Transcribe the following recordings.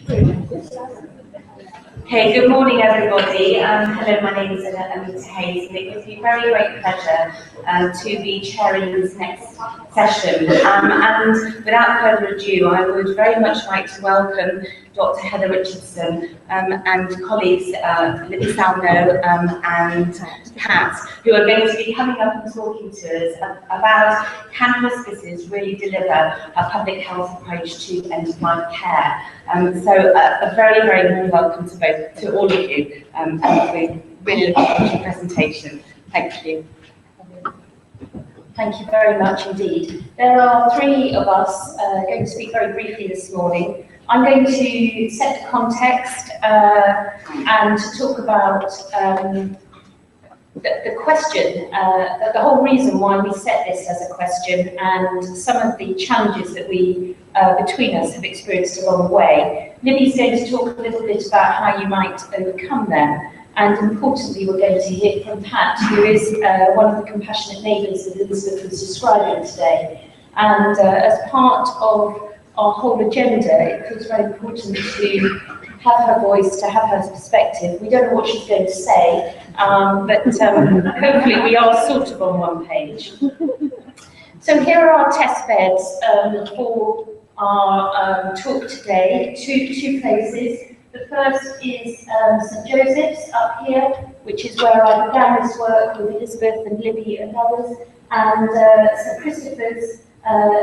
Okay, good morning everybody. Hello, my name is Anita Hayes, and it gives me very great pleasure to be chairing this next session. And without further ado, I would very much like to welcome Dr. Heather Richardson and colleagues Libby Salno and Pat, who are going to be coming up and talking to us about can hospices really deliver a public health approach to end-of-life care. So a very, very warm welcome to all of you. And we really look forward to your presentation. Thank you. Thank you very much indeed. There are three of us going to speak very briefly this morning. I'm going to set the context and talk about the question, the whole reason why we set this as a question, and some of the challenges that we, between us, have experienced along the way. Libby's going to talk a little bit about how you might overcome them. And importantly, we're going to hear from Pat, who is one of the compassionate neighbours that Elizabeth was describing today. And as part of our whole agenda, it feels very important to have her voice, to have her perspective. We don't know what she's going to say, but hopefully we are sort of on one page. So here are our test beds for our talk today, two places. The first is St Joseph's up here, which is where I began this work with Elizabeth and Libby and others, and St Christopher's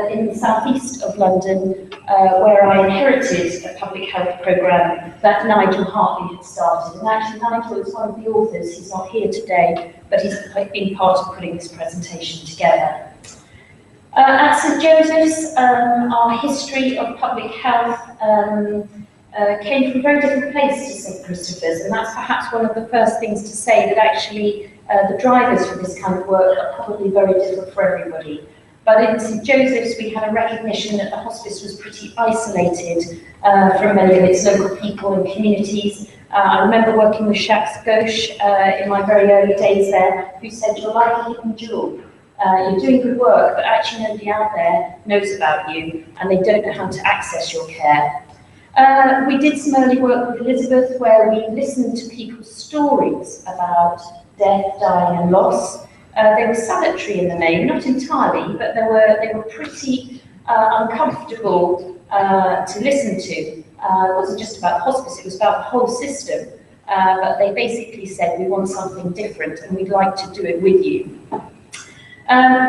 in the southeast of London, where I inherited a public health programme that Nigel Hartley had started. And actually Nigel is one of the authors. He's not here today, but he's been part of putting this presentation together. At St Joseph's, our history of public health came from a very different place to St Christopher's, and that's perhaps one of the first things to say, that actually the drivers for this kind of work are probably very different for everybody. But in St Joseph's, we had a recognition that the hospice was pretty isolated from many of its local people and communities. I remember working with Jacques Gauche in my very early days there, who said, "You're like a hidden jewel. You're doing good work, but actually nobody out there knows about you, and they don't know how to access your care." We did some early work with Elizabeth, where we listened to people's stories about death, dying and loss. They were salutary in the main, not entirely, but they were pretty uncomfortable to listen to. It wasn't just about the hospice, it was about the whole system. But they basically said, we want something different and we'd like to do it with you.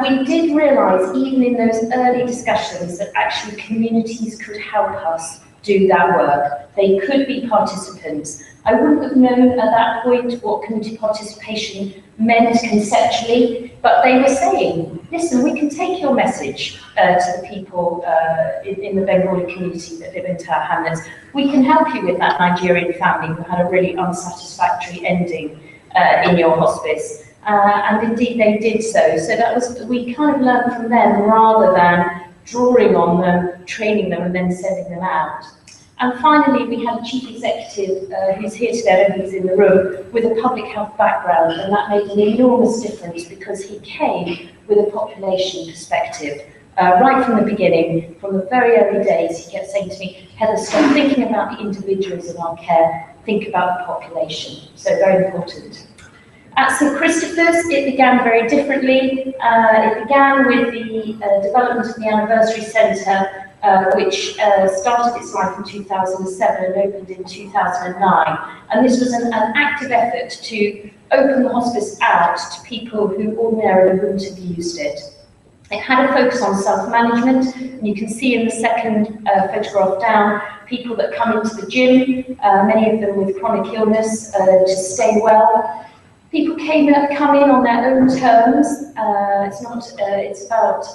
We did realise, even in those early discussions, that actually communities could help us do that work. They could be participants. I wouldn't have known at that point what community participation meant conceptually, but they were saying, listen, we can take your message to the people in the Bengali community that live in Tower Hamlets. We can help you with that Nigerian family who had a really unsatisfactory ending in your hospice. And indeed they did so. So that was, we kind of learned from them rather than drawing on them, training them and then sending them out. And finally, we had a chief executive who's here today, and he's in the room, with a public health background, and that made an enormous difference because he came with a population perspective. Right from the beginning, from the very early days, he kept saying to me, Heather, stop thinking about the individuals in our care, think about the population. So very important. At St Christopher's, it began very differently. It began with the development of the Anniversary Centre, which started its life in 2007 and opened in 2009. And this was an active effort to open the hospice out to people who ordinarily wouldn't have used it. It had a focus on self-management, and you can see in the second photograph down, people that come into the gym, many of them with chronic illness, to stay well. People come in on their own terms. It's about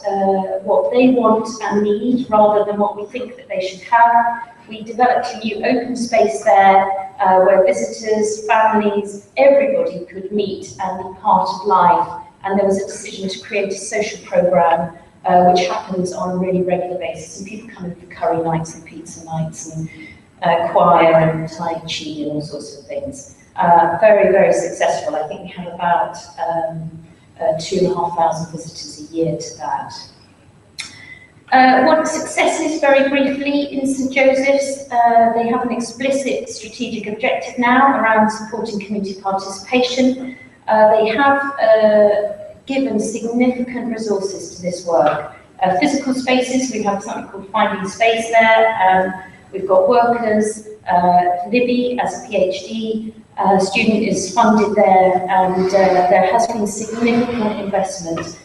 what they want and need rather than what we think that they should have. We developed a new open space there where visitors, families, everybody could meet and be part of life. And there was a decision to create a social programme which happens on a really regular basis. And people come in for curry nights and pizza nights and choir and Tai Chi and all sorts of things. Very, very successful. I think we have about 2,500 visitors a year to that. What successes, very briefly, in St Joseph's, they have an explicit strategic objective now around supporting community participation. They have given significant resources to this work. Physical spaces, we have something called Finding Space there. We've got workers. Libby, as a PhD student, is funded there, and there has been significant investment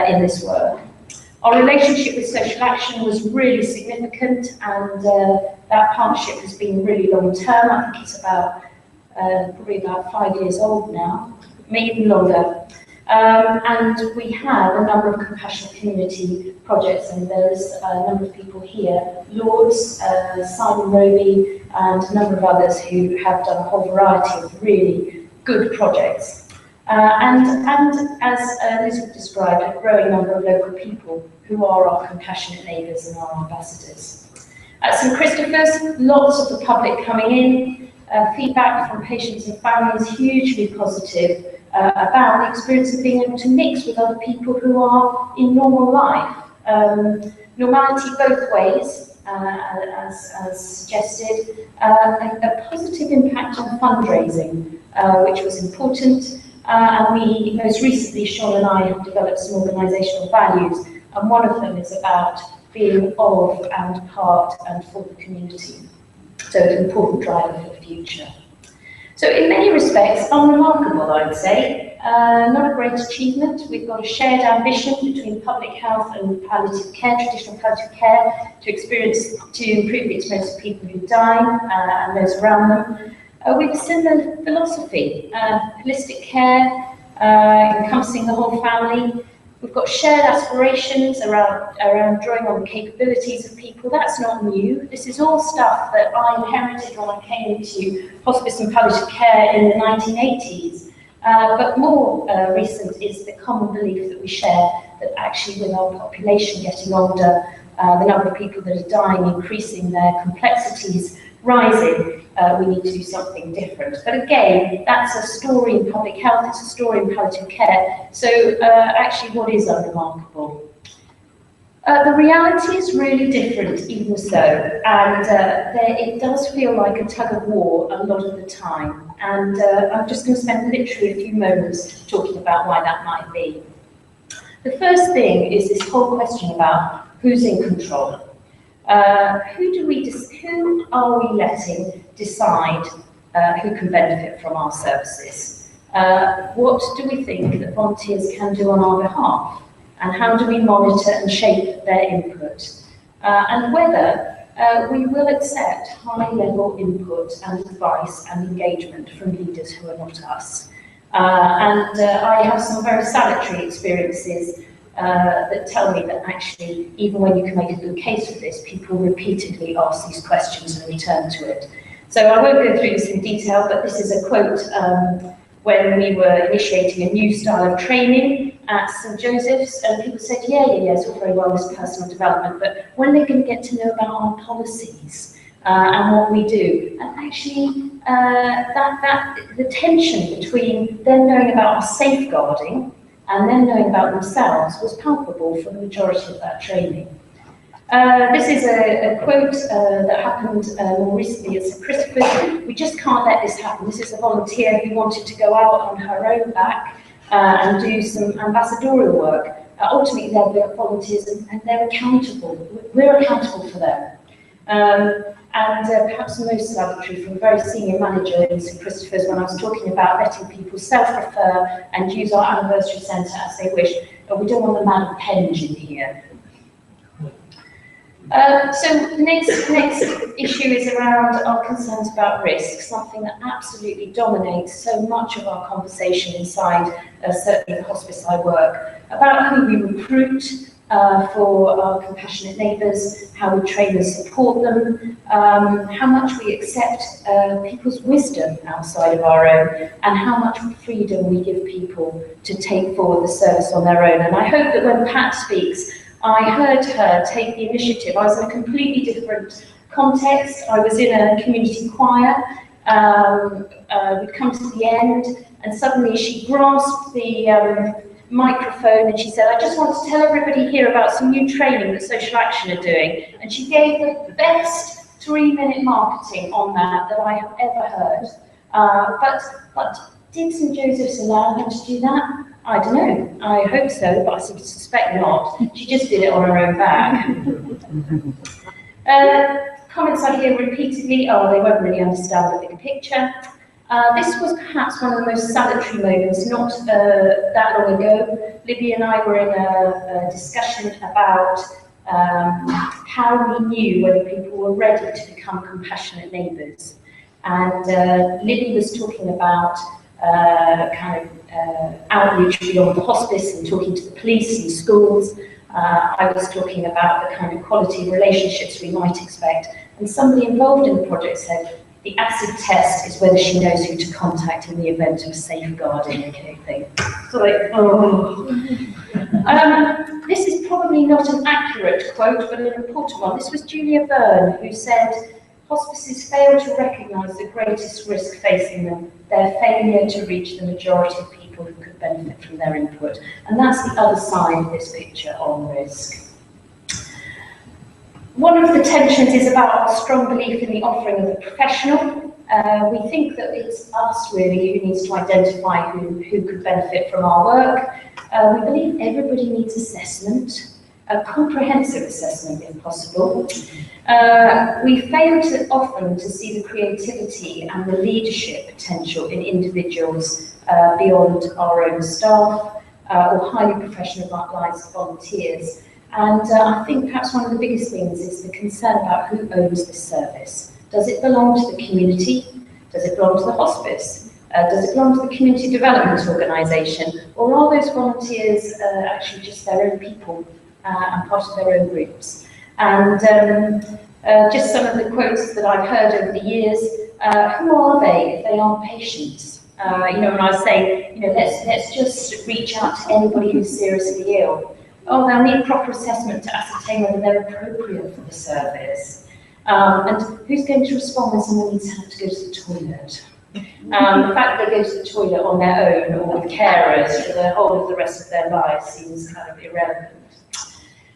in this work. Our relationship with Social Action was really significant, and that partnership has been really long term. I think it's about probably about 5 years old now, maybe longer. And we have a number of compassionate community projects, and there's a number of people here, Lords, Simon Roby, and a number of others who have done a whole variety of really good projects. And as Elizabeth described, a growing number of local people who are our compassionate neighbours and our ambassadors. At St Christopher's, lots of the public coming in, feedback from patients and families hugely positive about the experience of being able to mix with other people who are in normal life. Normality both ways, as suggested, a positive impact on fundraising, which was important. And we, most recently, Sean and I have developed some organisational values, and one of them is about being of and part and for the community. So it's an important driver for the future. So in many respects, unremarkable, I would say. Not a great achievement. We've got a shared ambition between public health and palliative care, traditional palliative care, to improve the experience of people who die and those around them. With a similar philosophy, holistic care, encompassing the whole family. We've got shared aspirations around drawing on the capabilities of people. That's not new. This is all stuff that I inherited when I came into hospice and palliative care in the 1980s. But more recent is the common belief that we share that actually with our population getting older, the number of people that are dying increasing, their complexities rising, we need to do something different. But again, that's a story in public health, it's a story in palliative care. So actually, what is unremarkable? The reality is really different, even so, and it does feel like a tug of war a lot of the time. And I'm just going to spend literally a few moments talking about why that might be. The first thing is this whole question about who's in control. Who are we letting decide who can benefit from our services? What do we think that volunteers can do on our behalf? And how do we monitor and shape their input? And whether we will accept high-level input and advice and engagement from leaders who are not us. I have some very salutary experiences that tell me that actually, even when you can make a good case for this, people repeatedly ask these questions and return to it. So I won't go through this in detail, but this is a quote when we were initiating a new style of training at St Joseph's, and people said, yeah, it's all very well, this personal development, but when they're going to get to know about our policies and what we do? And actually, the tension between them knowing about our safeguarding and then knowing about themselves was palpable for the majority of that training. This is a quote that happened more recently at St Christopher's. We just can't let this happen. This is a volunteer who wanted to go out on her own back and do some ambassadorial work. Ultimately, they're volunteers and they're accountable. We're accountable for them. Perhaps most salutary from a very senior manager in St Christopher's, when I was talking about letting people self-refer and use our anniversary centre as they wish, but we don't want the man of penge in here. So the next issue is around our concerns about risk, something that absolutely dominates so much of our conversation inside, certainly the hospice I work, about who we recruit for our compassionate neighbours, how we train and support them, how much we accept people's wisdom outside of our own, and how much freedom we give people to take forward the service on their own. And I hope that when Pat speaks, I heard her take the initiative. I was in a completely different context. I was in a community choir. We'd come to the end, and suddenly she grasped the microphone, and she said, I just want to tell everybody here about some new training that Social Action are doing. And she gave the best 3-minute marketing on that I have ever heard. But did St Joseph's allow her to do that? I don't know. I hope so, but I suspect not. She just did it on her own back. Comments I hear repeatedly, they won't really understand the bigger picture. This was perhaps one of the most salutary moments, not that long ago. Libby and I were in a discussion about how we knew whether people were ready to become compassionate neighbours. And Libby was talking about outreach beyond the hospice and talking to the police and schools. I was talking about the kind of quality of relationships we might expect. And somebody involved in the project said, the acid test is whether she knows who to contact in the event of a safeguarding thing. So this is probably not an accurate quote, but an important one. This was Julia Byrne, who said, hospices fail to recognise the greatest risk facing them, their failure to reach the majority of people who could benefit from their input. And that's the other side of this picture on risk. One of the tensions is about our strong belief in the offering of the professional. We think that it's us really who needs to identify who could benefit from our work. We believe everybody needs assessment, a comprehensive assessment if possible. We fail often to see the creativity and the leadership potential in individuals beyond our own staff or highly professionalised volunteers. And I think perhaps one of the biggest things is the concern about who owns this service. Does it belong to the community? Does it belong to the hospice? Does it belong to the community development organisation? Or are those volunteers actually just their own people and part of their own groups? And just some of the quotes that I've heard over the years, who are they if they aren't patients? When I say, let's just reach out to anybody who's seriously ill. They'll need proper assessment to ascertain whether they're appropriate for the service. And who's going to respond when someone needs help to go to the toilet? The fact that they go to the toilet on their own or with carers for the whole of the rest of their lives seems kind of irrelevant.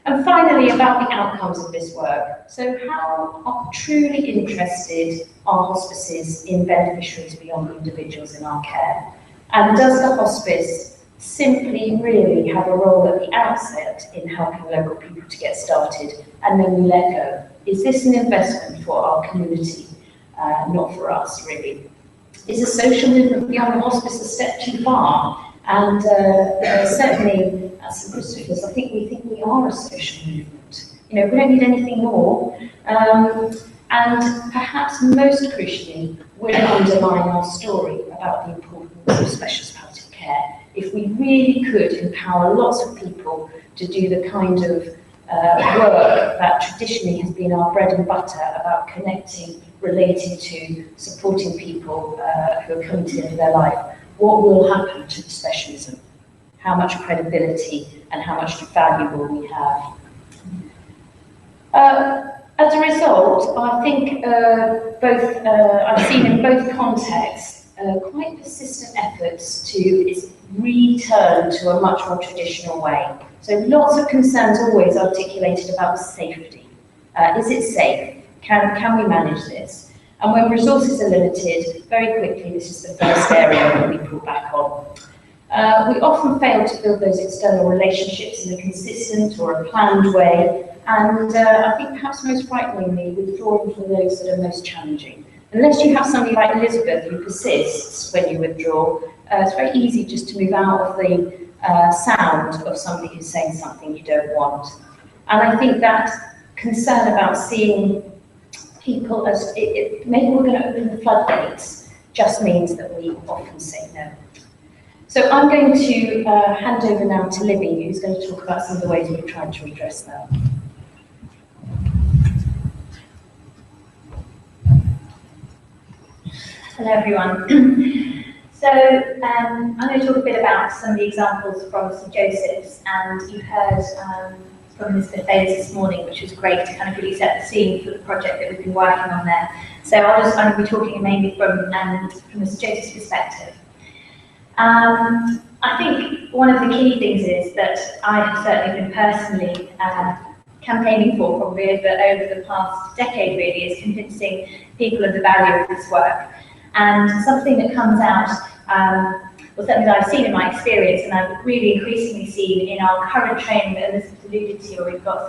And finally, about the outcomes of this work. So how truly interested are hospices in beneficiaries beyond individuals in our care? And does the hospice simply really have a role at the outset in helping local people to get started and then we let go? Is this an investment for our community, not for us really? Is a social movement beyond the hospice a step too far? And certainly at St Christopher's, I think we are a social movement. We don't need anything more. And perhaps most crucially, we're underlying our story about the importance of specialist palliative care. If we really could empower lots of people to do the kind of work that traditionally has been our bread and butter about connecting, relating to, supporting people who are coming to the end of their life, what will happen to the specialism? How much credibility and how much value will we have? As a result, I think I've seen in both contexts quite persistent efforts to return to a much more traditional way. So lots of concerns always articulated about safety. Is it safe? Can we manage this? And when resources are limited, very quickly this is the first area that we pull back on. We often fail to build those external relationships in a consistent or a planned way, and I think perhaps most frighteningly, withdrawing from those that are most challenging. Unless you have somebody like Elizabeth who persists when you withdraw, it's very easy just to move out of the sound of somebody who's saying something you don't want. And I think that concern about seeing people as, maybe we're going to open the floodgates, just means that we often say no. So I'm going to hand over now to Libby, who's going to talk about some of the ways we've tried to address that. Hello everyone. So I'm going to talk a bit about some of the examples from St Joseph's, and you've heard from Elizabeth Bayes this morning, which was great to kind of really set the scene for the project that we've been working on there. So I'm going to be talking mainly from the St Joseph's perspective. I think one of the key things is that I have certainly been personally campaigning for probably over the past decade really, is convincing people of the value of this work. And something that comes out, well, something that I've seen in my experience, and I've really increasingly seen in our current training that Elizabeth alluded to, where we've got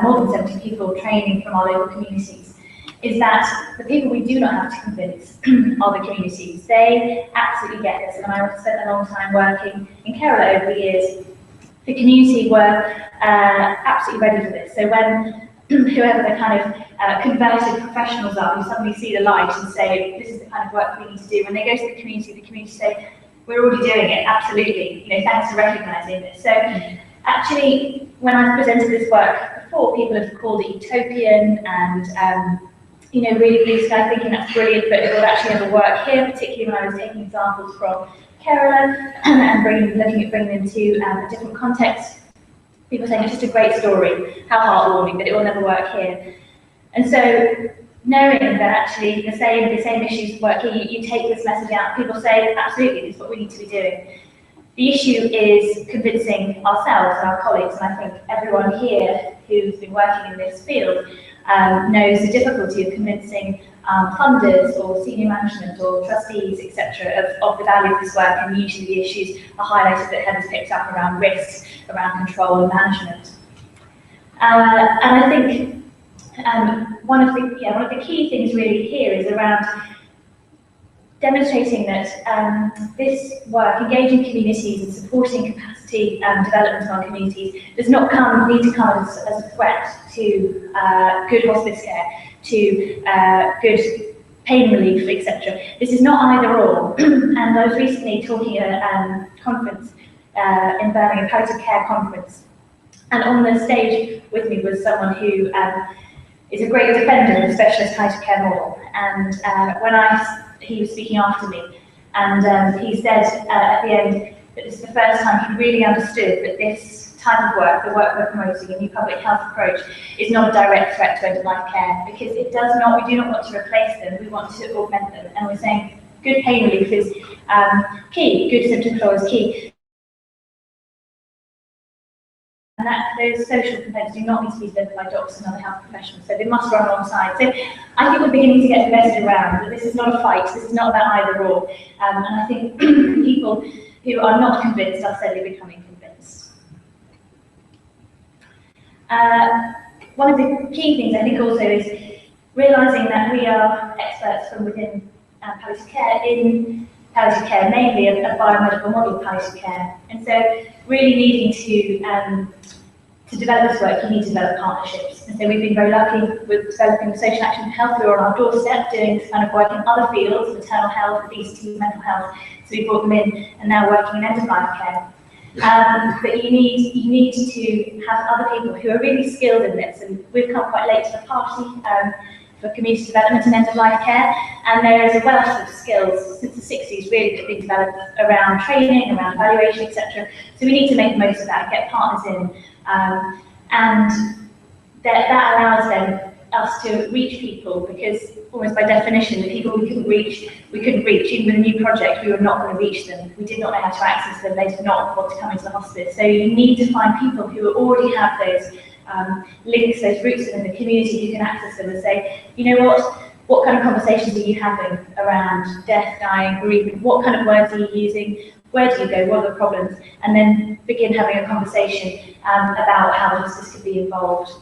more than 70 people training from our local communities, is that the people we do not have to convince are the communities. They absolutely get this, and I spent a long time working in Kerala over the years. The community were absolutely ready for this. So when whoever the kind of converted professionals are, who suddenly see the light and say, this is the kind of work we need to do, when they go to the community say, we're already doing it, absolutely, thanks for recognising this. So actually, when I presented this work before, people have called it utopian and really blue sky, thinking that's brilliant, but it would actually never work here, particularly when I was taking examples from Kerala and looking at bringing them to a different context. People saying it's just a great story, how heartwarming, but it will never work here. And so, knowing that actually the same issues work here, you take this message out, people say, absolutely, this is what we need to be doing. The issue is convincing ourselves and our colleagues, and I think everyone here who's been working in this field knows the difficulty of convincing funders or senior management or trustees, etc., of the value of this work, and usually the issues are highlighted that Heather's picked up around risks, around control and management. And I think one of the key things really here is around demonstrating that this work, engaging communities and supporting capacity development among communities, does not need to come as a threat to good hospice care, to good pain relief, etc. This is not either or. And I was recently talking at a conference in Birmingham, a palliative care conference, and on the stage with me was someone who is a great defender of the specialist palliative care model. And he was speaking after me, and he said at the end that this is the first time he really understood that this type of work, the work we're promoting, a new public health approach, is not a direct threat to end-of-life care, because we do not want to replace them, we want to augment them. And we're saying good pain relief is key, good symptom control is key. And those social components do not need to be delivered by doctors and other health professionals, so they must run alongside. So I think we're beginning to get the message around that this is not a fight, this is not about either or. And I think people who are not convinced are steadily becoming convinced. One of the key things I think also is realising that we are experts from within palliative care in palliative care, mainly a biomedical model of palliative care. And so really needing to develop this work, you need to develop partnerships. And so we've been very lucky with developing social action and health. We were on our doorstep doing this kind of work in other fields, maternal health, obesity, mental health. So we brought them in, and now working in end-of-life care. But you need to have other people who are really skilled in this, and we've come quite late to the party for community development and end-of-life care, and there is a wealth of skills since the 60s really that have been developed around training, around evaluation, etc. So we need to make the most of that, get partners in, and that allows us to reach people, because almost by definition, the people we couldn't reach. Even with a new project, we were not going to reach them. We did not know how to access them. They did not want to come into the hospice. So you need to find people who already have those links, those roots within the community, who can access them and say, you know what kind of conversations are you having around death, dying, bereavement? What kind of words are you using? Where do you go? What are the problems? And then begin having a conversation about how the hospice could be involved.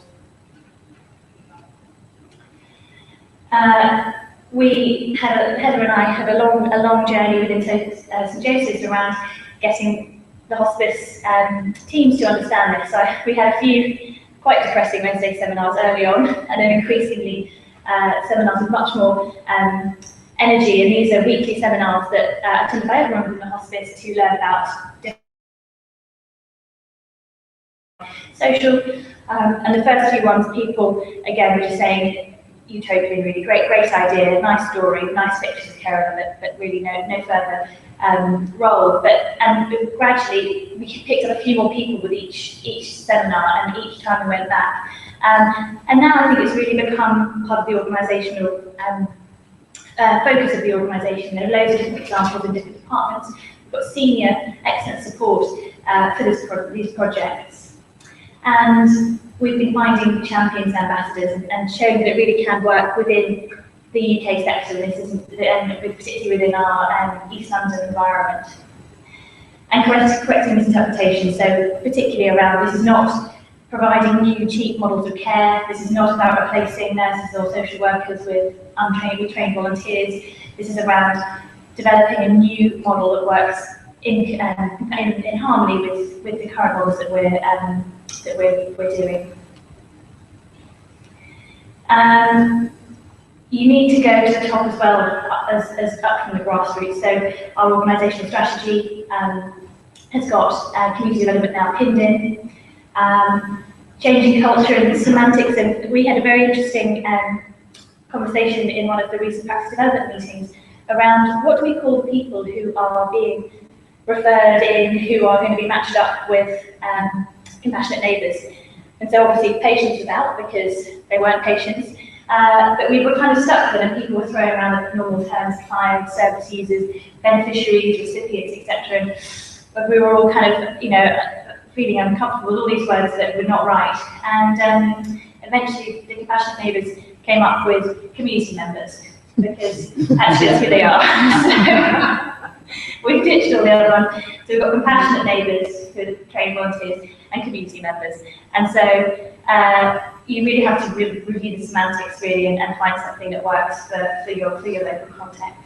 Heather and I had a long journey within St Joseph's around getting the hospice teams to understand this. So we had a few quite depressing Wednesday seminars early on, and then increasingly seminars with much more energy. And these are weekly seminars that are attended by everyone within the hospice to learn about social. And the first few ones, people again were just saying, utopian, really great idea, nice story, nice pictures of Kerala, but really no further role. And gradually we picked up a few more people with each seminar, and each time we went back. And now I think it's really become part of the organisational focus of the organisation. There are loads of different examples in different departments got senior excellent support for these projects. And we've been finding champions and ambassadors and showing that it really can work within the UK sector, and particularly within our East London environment. And correcting misinterpretation, so particularly around this is not providing new cheap models of care, this is not about replacing nurses or social workers with trained volunteers, this is around developing a new model that works in harmony with the current models that we're doing. You need to go to the top as well as up from the grassroots. So our organisational strategy has got community development now pinned in, changing culture and semantics. And we had a very interesting conversation in one of the recent practice development meetings around what do we call people who are being referred in, who are going to be matched up with compassionate neighbours. And so obviously patients was out because they weren't patients. But we were kind of stuck with them, and people were throwing around the normal terms: clients, service users, beneficiaries, recipients, etc. But we were all kind of, feeling uncomfortable with all these words that were not right. And eventually, the compassionate neighbours came up with community members, because actually that's who they are. So we've ditched all the other one. So we've got compassionate neighbours, who are trained volunteers, and community members. And so you really have to review the semantics really and find something that works for your local context.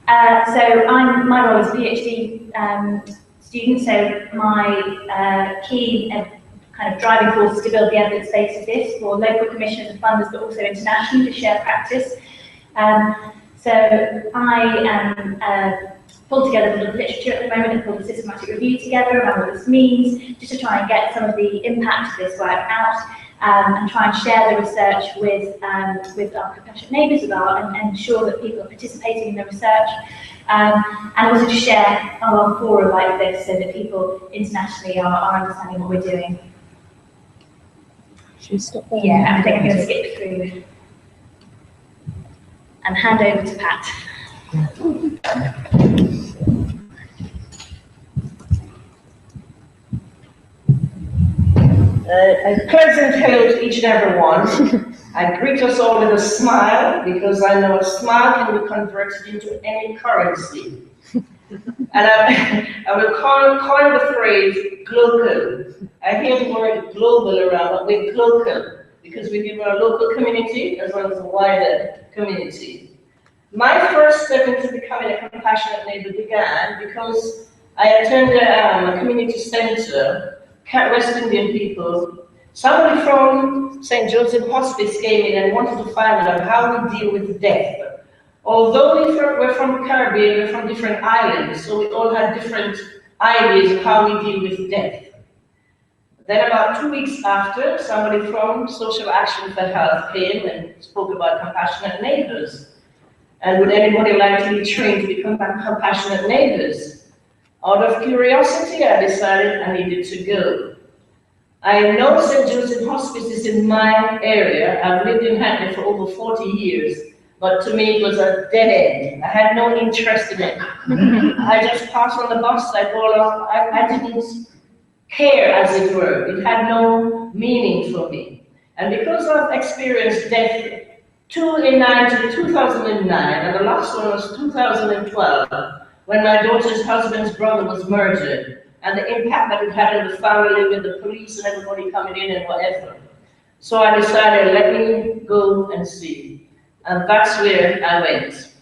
So my role is a PhD student, so my key kind of driving force is to build the evidence base of this for local commissioners and funders, but also internationally to share practice. So I am pulled together a little literature at the moment and pulled a systematic review together around what this means, just to try and get some of the impact of this work out, and try and share the research with our compassionate neighbours and ensure that people are participating in the research, and also to share on a forum like this so that people internationally are understanding what we're doing. Should we stop there? Yeah, I think I'm going to skip through and hand over to Pat. A pleasant hello to each and every one. I greet us all with a smile, because I know a smile can be converted into any currency. And I will coin the phrase global. I hear the word global around, but we're global because we give our local community as well as a wider community. My first step into becoming a compassionate neighbour began because I attended a community centre, West Indian people. Somebody from St. Joseph Hospice came in and wanted to find out how we deal with death. Although we're from the Caribbean, we're from different islands, so we all had different ideas of how we deal with death. Then about 2 weeks after, somebody from Social Action for Health came and spoke about compassionate neighbours. And would anybody like to be trained to become compassionate neighbours? Out of curiosity, I decided I needed to go. I know St. Joseph Hospice is in my area. I've lived in Hackney for over 40 years, but to me it was a dead end. I had no interest in it. I just passed on the bus, I go along, I didn't care, as it were. It had no meaning for me. And because I've experienced death, 2 in 2009, and the last one was 2012, when my daughter's husband's brother was murdered, and the impact that it had on the family with the police and everybody coming in and whatever. So I decided, let me go and see. And that's where I went.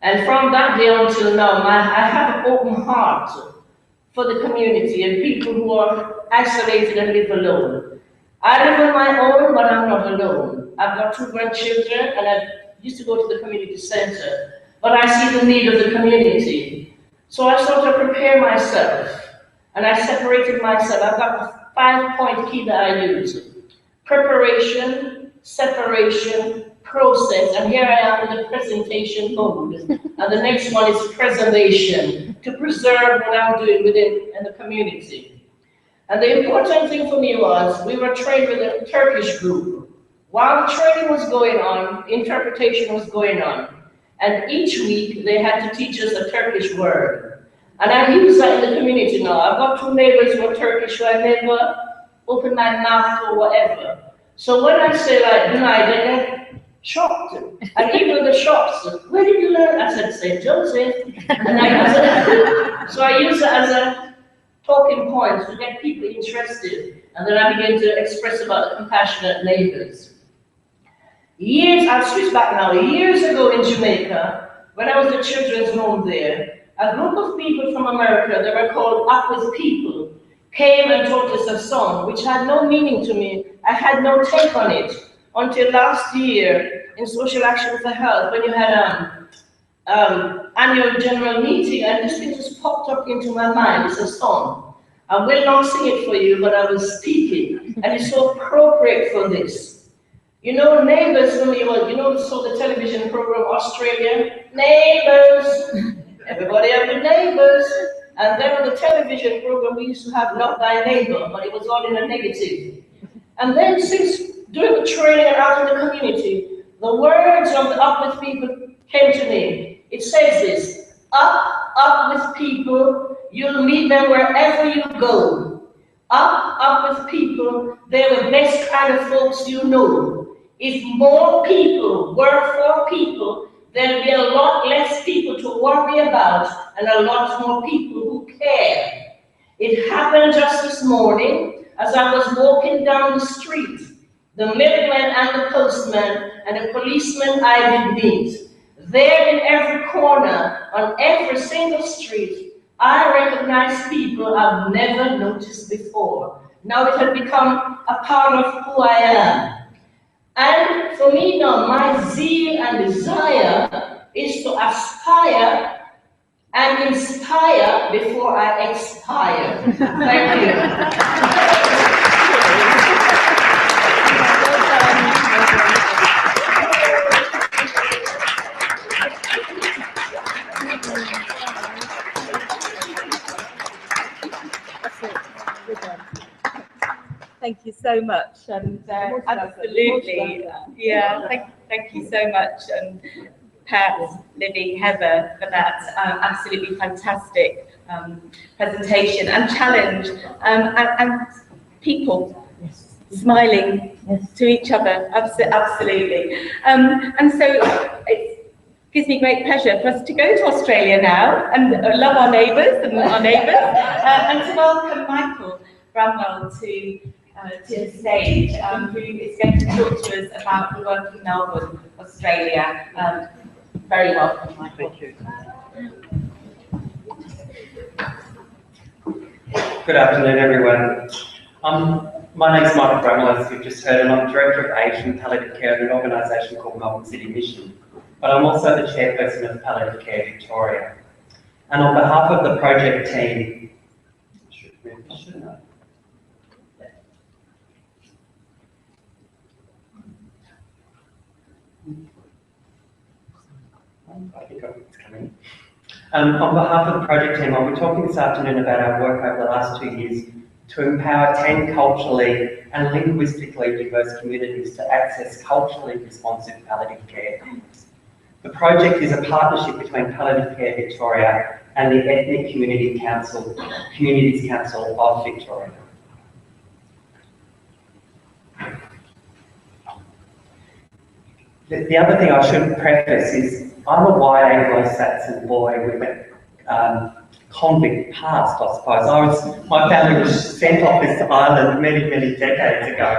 And from that day until now, I have an open heart for the community and people who are isolated and live alone. I live on my own, but I'm not alone. I've got 2 grandchildren, and I used to go to the community center, but I see the need of the community. So I sort of prepare myself, and I separated myself. I've got a 5-point key that I use: preparation, separation, process, and here I am in the presentation mode. And the next one is preservation, to preserve what I'm doing within the community. And the important thing for me was, we were trained with a Turkish group. While the training was going on, interpretation was going on. And each week they had to teach us a Turkish word. And I use that in the community now. I've got two neighbors who are Turkish who I never open my mouth or whatever. So when I say like, they get shocked. And even the shops, where did you learn? I said, St. Joseph. And I use it, so I use it as a talking point to get people interested. And then I begin to express about the compassionate neighbors. I'll switch back now. Years ago in Jamaica, when I was the children's home there, a group of people from America, they were called Up With People, came and taught us a song, which had no meaning to me. I had no take on it until last year in Social Action for Health, when you had annual general meeting, and this thing just popped up into my mind. It's a song. I will not sing it for you, but I was speaking, and it's so appropriate for this. You know, neighbors, when saw the television program Australia, Neighbors, everybody have the neighbors. And then on the television program, we used to have Not Thy Neighbor, but it was all in a negative. And then since doing the training and out in the community, the words of the Up With People came to me. It says this: up with people, you'll meet them wherever you go. Up with people, they're the best kind of folks you know. If more people were for people, there'd be a lot less people to worry about and a lot more people who care. It happened just this morning as I was walking down the street. The milkman and the postman and the policeman I did meet. There in every corner, on every single street, I recognize people I've never noticed before. Now it had become a part of who I am. And for me now, my zeal and desire is to aspire and inspire before I expire. Thank you. Thank you so much, and absolutely, thank you so much, Pat, Libby, Heather, for that absolutely fantastic presentation and challenge, and people smiling to each other, absolutely. And so it gives me great pleasure for us to go to Australia now and love our neighbours and to welcome Michael Bramwell to the stage, who is going to talk to us about the work in Melbourne, Australia. Very welcome, Michael. Thank you. Good afternoon, everyone. My name is Michael Bramwell, as you've just heard, and I'm Director of Asian Palliative Care at an organisation called Melbourne City Mission. But I'm also the Chairperson of Palliative Care Victoria. And on behalf of the project team, on behalf of the project team, I'll be talking this afternoon about our work over the last 2 years to empower 10 culturally and linguistically diverse communities to access culturally responsive palliative care. The project is a partnership between Palliative Care Victoria and the Ethnic Communities Council of Victoria. The other thing I should preface is I'm a white Anglo-Saxon boy with a convict past, I suppose. My family was sent off this island many, many decades ago.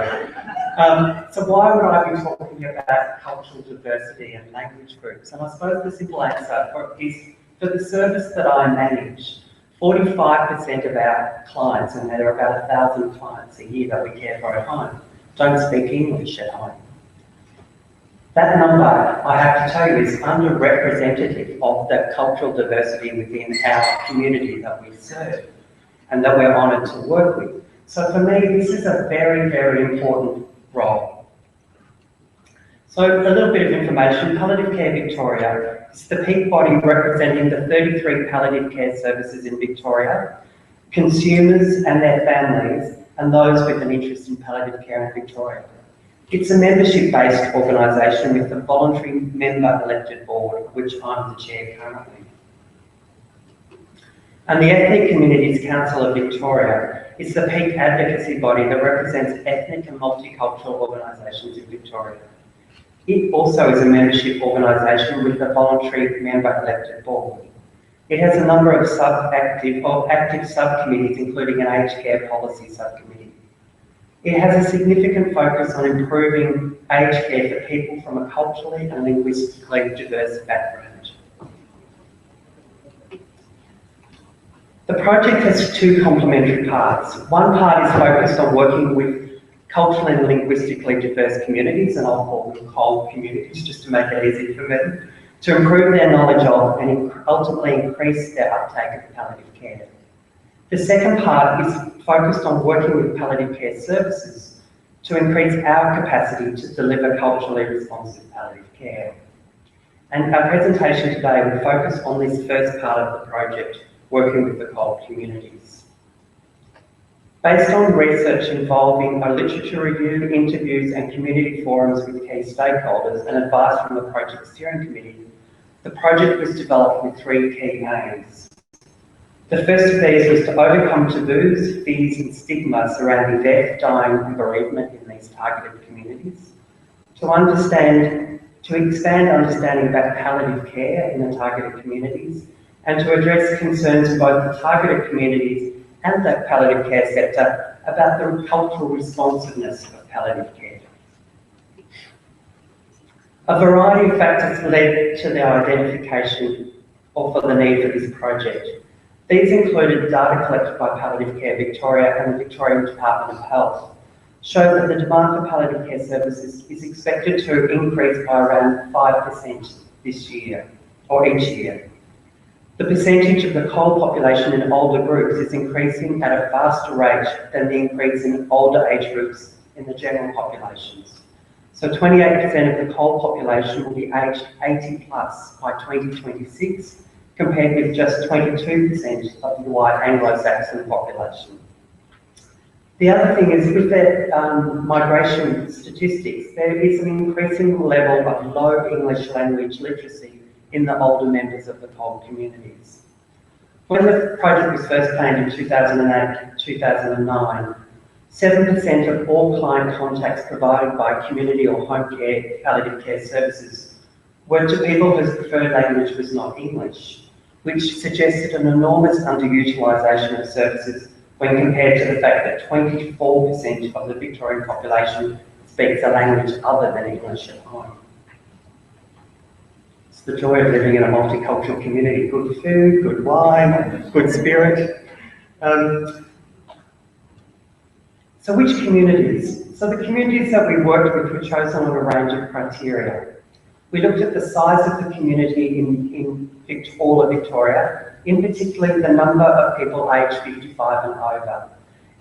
So why would I be talking about cultural diversity and language groups? And I suppose the simple answer is for the service that I manage, 45% of our clients, and there are about 1,000 clients a year that we care for at home, don't speak English at home. That number, I have to tell you, is underrepresentative of the cultural diversity within our community that we serve and that we're honoured to work with. So for me, this is a very, very important role. So a little bit of information. Palliative Care Victoria is the peak body representing the 33 palliative care services in Victoria, consumers and their families, and those with an interest in palliative care in Victoria. It's a membership-based organisation with a voluntary member-elected board, of which I'm the chair currently. And the Ethnic Communities Council of Victoria is the peak advocacy body that represents ethnic and multicultural organisations in Victoria. It also is a membership organisation with a voluntary member-elected board. It has a number of active subcommittees, including an aged care policy subcommittee. It has a significant focus on improving aged care for people from a culturally and linguistically diverse background. The project has two complementary parts. One part is focused on working with culturally and linguistically diverse communities, and I'll call them COLD communities just to make it easy for me, to improve their knowledge of and ultimately increase their uptake of palliative care. The second part is focused on working with palliative care services to increase our capacity to deliver culturally responsive palliative care. And our presentation today will focus on this first part of the project, working with the COLD communities. Based on research involving a literature review, interviews and community forums with key stakeholders and advice from the project steering committee, the project was developed with three key aims. The first of these was to overcome taboos, fears and stigma surrounding death, dying and bereavement in these targeted communities, to expand understanding about palliative care in the targeted communities, and to address concerns of both the targeted communities and the palliative care sector about the cultural responsiveness of palliative care. A variety of factors led to the identification or for the need for this project. These included data collected by Palliative Care Victoria and the Victorian Department of Health, show that the demand for palliative care services is expected to increase by around 5% this year, or each year. The percentage of the COLD population in older groups is increasing at a faster rate than the increase in older age groups in the general populations. So 28% of the COLD population will be aged 80 plus by 2026, compared with just 22% of the white Anglo-Saxon population. The other thing is with the migration statistics, there is an increasing level of low English language literacy in the older members of the COLD communities. When the project was first planned in 2008-2009, 7% of all client contacts provided by community or home care palliative care services were to people whose preferred language was not English, which suggested an enormous underutilisation of services when compared to the fact that 24% of the Victorian population speaks a language other than English at home. It's the joy of living in a multicultural community. Good food, good wine, good spirit. So which communities? So the communities that we worked with were chosen on a range of criteria. We looked at the size of the community in all of Victoria, in particular the number of people aged 55 and over,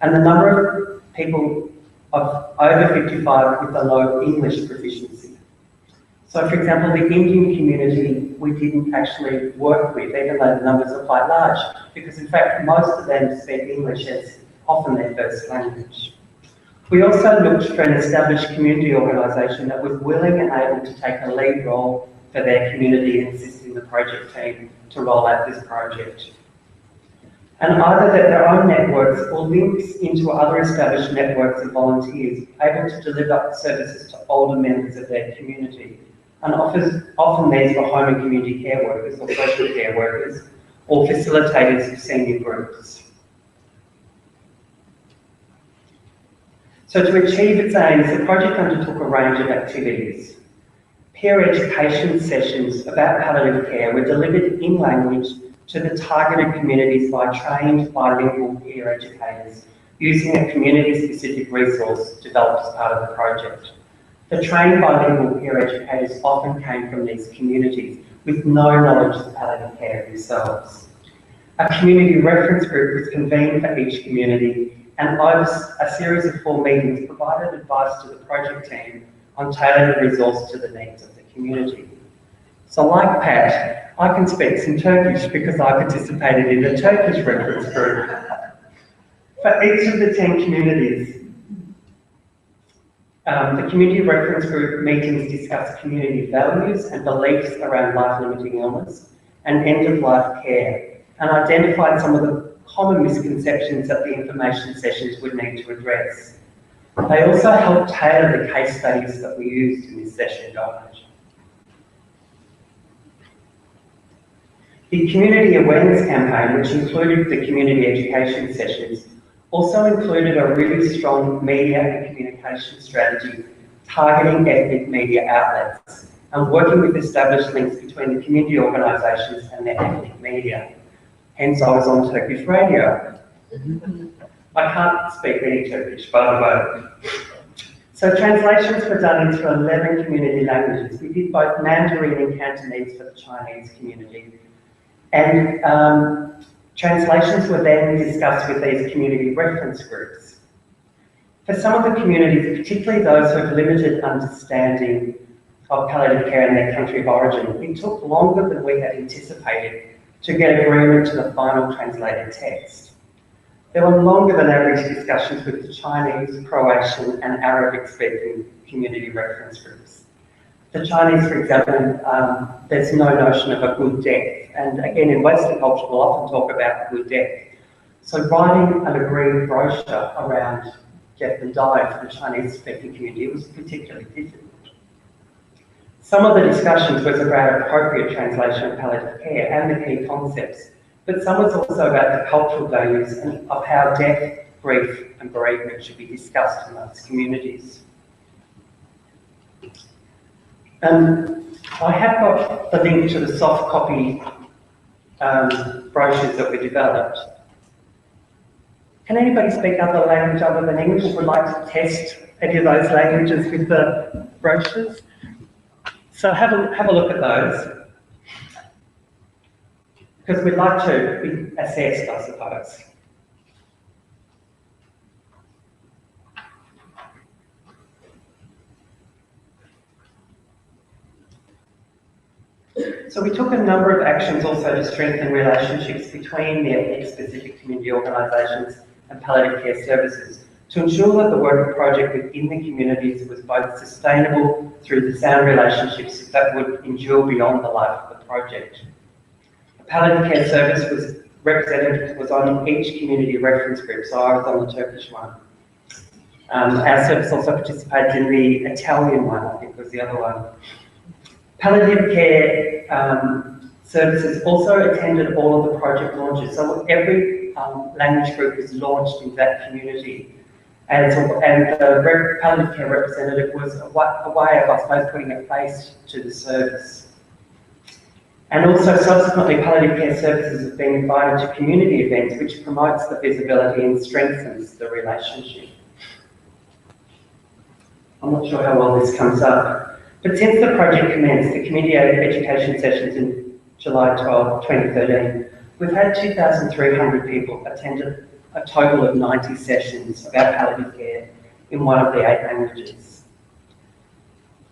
and the number of people of over 55 with a low English proficiency. So for example, the Indian community we didn't actually work with, even though the numbers are quite large, because in fact most of them speak English as often their first language. We also looked for an established community organisation that was willing and able to take a lead role for their community and assisting the project team to roll out this project. And either that their own networks or links into other established networks of volunteers able to deliver services to older members of their community. And often these were home and community care workers or social care workers or facilitators of senior groups. So to achieve its aims, the project undertook a range of activities. Peer education sessions about palliative care were delivered in language to the targeted communities by trained bilingual peer educators using a community-specific resource developed as part of the project. The trained bilingual peer educators often came from these communities with no knowledge of palliative care themselves. A community reference group was convened for each community, and over a series of 4 meetings provided advice to the project team on tailoring the resource to the needs of the community. So like Pat, I can speak some Turkish because I participated in the Turkish reference group. For each of the 10 communities, The community reference group meetings discuss community values and beliefs around life-limiting illness and end-of-life care, and identified some of the common misconceptions that the information sessions would need to address. They also helped tailor the case studies that we used in this session guide. The community awareness campaign, which included the community education sessions, also included a really strong media and communication strategy targeting ethnic media outlets and working with established links between the community organisations and their ethnic media. Hence, I was on Turkish radio. I can't speak any Turkish, by the way. So translations were done into 11 community languages. We did both Mandarin and Cantonese for the Chinese community. And translations were then discussed with these community reference groups. For some of the communities, particularly those who have limited understanding of palliative care in their country of origin, it took longer than we had anticipated to get agreement to the final translated text. There were longer than average discussions with the Chinese, Croatian and Arabic-speaking community reference groups. The Chinese, for example, there's no notion of a good death. And again, in Western culture, we'll often talk about good death. So writing an agreed brochure around death and die for the Chinese-speaking community was particularly difficult. Some of the discussions was about appropriate translation of palliative care and the key concepts, but some was also about the cultural values and of how death, grief and bereavement should be discussed in those communities. I have got the link to the soft copy brochures that we developed. Can anybody speak other language other than English or would like to test any of those languages with the brochures? So have a look at those, because we'd like to be assessed, I suppose. So we took a number of actions also to strengthen relationships between the ethnic-specific community organisations and palliative care services to ensure that the work project within the communities was both sustainable through the sound relationships that would endure beyond the life of the project. A palliative care service was on each community reference group, so I was on the Turkish one. Our service also participated in the Italian one, I think was the other one. Palliative care services also attended all of the project launches, so every language group was launched in that community. And the palliative care representative was a way of, I suppose, putting a face to the service. And also subsequently, palliative care services have been invited to community events, which promotes the visibility and strengthens the relationship. I'm not sure how well this comes up, but since the project commenced, the community education sessions in July 12, 2013, we've had 2,300 people attended a total of 90 sessions about palliative care in one of the 8 languages.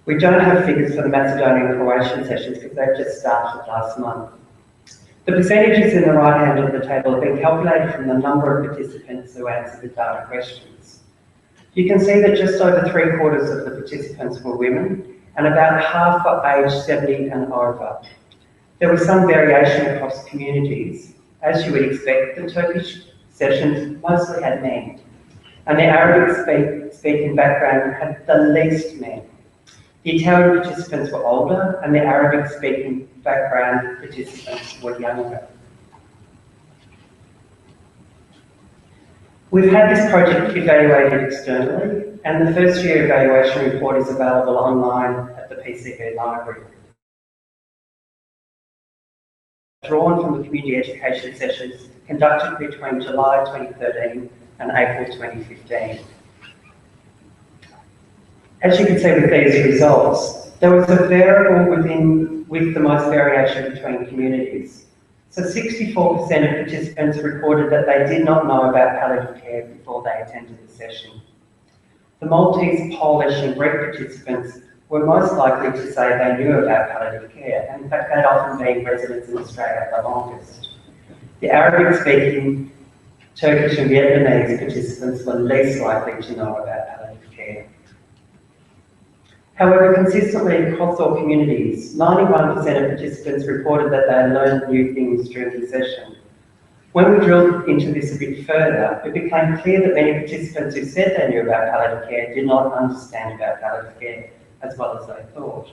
We don't have figures for the Macedonian and Croatian sessions because they've just started last month. The percentages in the right hand of the table have been calculated from the number of participants who answered the data questions. You can see that just over 3/4 of the participants were women and about half were aged 70 and over. There was some variation across communities. As you would expect, the Turkish sessions mostly had men, and the Arabic-speaking background had the least men. The Italian participants were older, and the Arabic-speaking background participants were younger. We've had this project evaluated externally, and the first year evaluation report is available online at the PCB library. Drawn from the community education sessions conducted between July 2013 and April 2015. As you can see with these results, there was a variable with the most variation between communities. So 64% of participants reported that they did not know about palliative care before they attended the session. The Maltese, Polish and Greek participants were most likely to say they knew about palliative care, and in fact they'd often been residents in Australia the longest. The Arabic-speaking Turkish and Vietnamese participants were least likely to know about palliative care. However, consistently across all communities, 91% of participants reported that they learned new things during the session. When we drilled into this a bit further, it became clear that many participants who said they knew about palliative care did not understand about palliative care as well as they thought.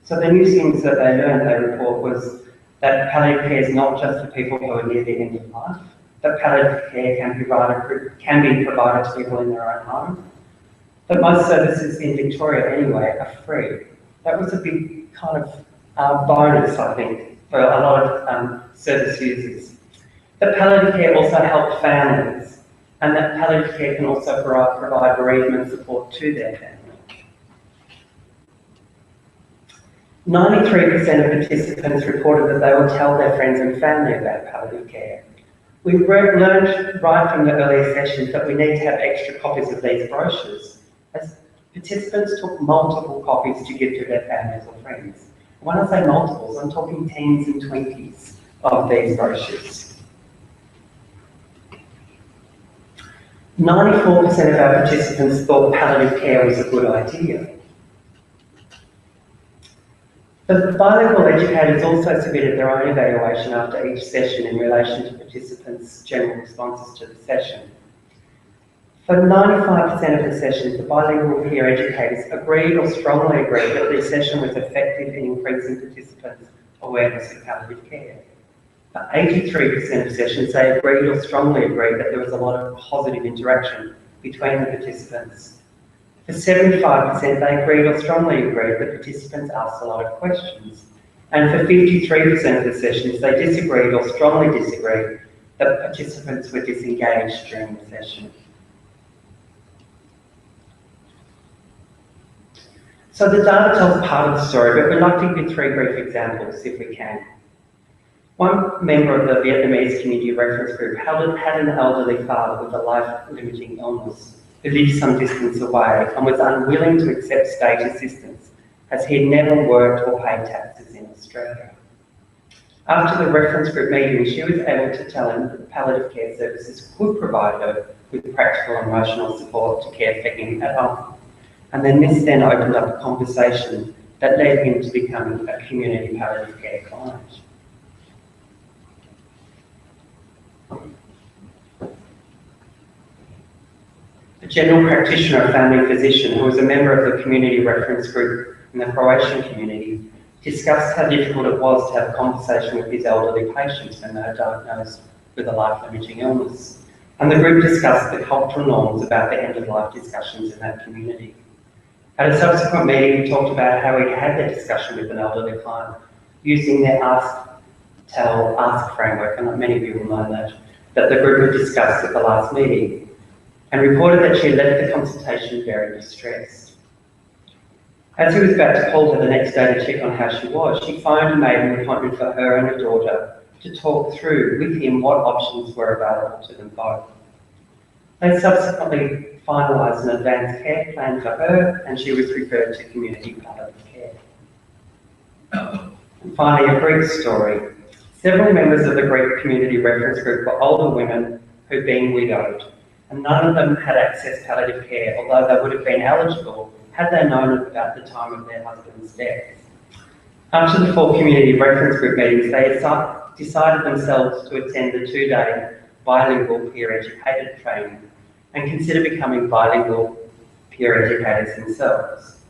So the new things that they learned, they report, was that palliative care is not just for people who are near the end of life, that palliative care can be provided to people in their own home, that most services in Victoria anyway are free. That was a big kind of bonus, I think, for a lot of service users. That palliative care also helps families, and that palliative care can also provide bereavement support to their family. 93% of participants reported that they would tell their friends and family about palliative care. We learned right from the earlier sessions that we need to have extra copies of these brochures, as participants took multiple copies to give to their families or friends. When I say multiples, I'm talking 10s and 20s of these brochures. 94% of our participants thought palliative care was a good idea. The bilingual educators also submitted their own evaluation after each session in relation to participants' general responses to the session. For 95% of the sessions, the bilingual peer educators agreed or strongly agreed that the session was effective in increasing participants' awareness of palliative care. For 83% of sessions, they agreed or strongly agreed that there was a lot of positive interaction between the participants. For 75%, they agreed or strongly agreed that participants asked a lot of questions. And for 53% of the sessions, they disagreed or strongly disagreed that participants were disengaged during the session. So the data tells part of the story, but we'd like to give you 3 brief examples if we can. One member of the Vietnamese community reference group had an elderly father with a life-limiting illness who lived some distance away and was unwilling to accept state assistance as he had never worked or paid taxes in Australia. After the reference group meeting, she was able to tell him that palliative care services could provide her with practical and emotional support to care for him at home. And then this then opened up a conversation that led him to becoming a community palliative care client. A general practitioner, a family physician, who was a member of the community reference group in the Croatian community, discussed how difficult it was to have a conversation with his elderly patients when they were diagnosed with a life-limiting illness. And the group discussed the cultural norms about the end-of-life discussions in that community. At a subsequent meeting, we talked about how he had the discussion with an elderly client using their ask, tell, ask framework, and many of you will know that the group had discussed at the last meeting, and reported that she left the consultation very distressed. As he was about to call her the next day to check on how she was, she phoned and made an appointment for her and her daughter to talk through with him what options were available to them both. They subsequently finalised an advanced care plan for her, and she was referred to community palliative care. And finally, a Greek story. Several members of the Greek community reference group were older women who'd been widowed, and none of them had access to palliative care, although they would have been eligible had they known about the time of their husband's death. After the 4 community reference group meetings, they decided themselves to attend the 2-day bilingual peer educated training and consider becoming bilingual peer educators themselves.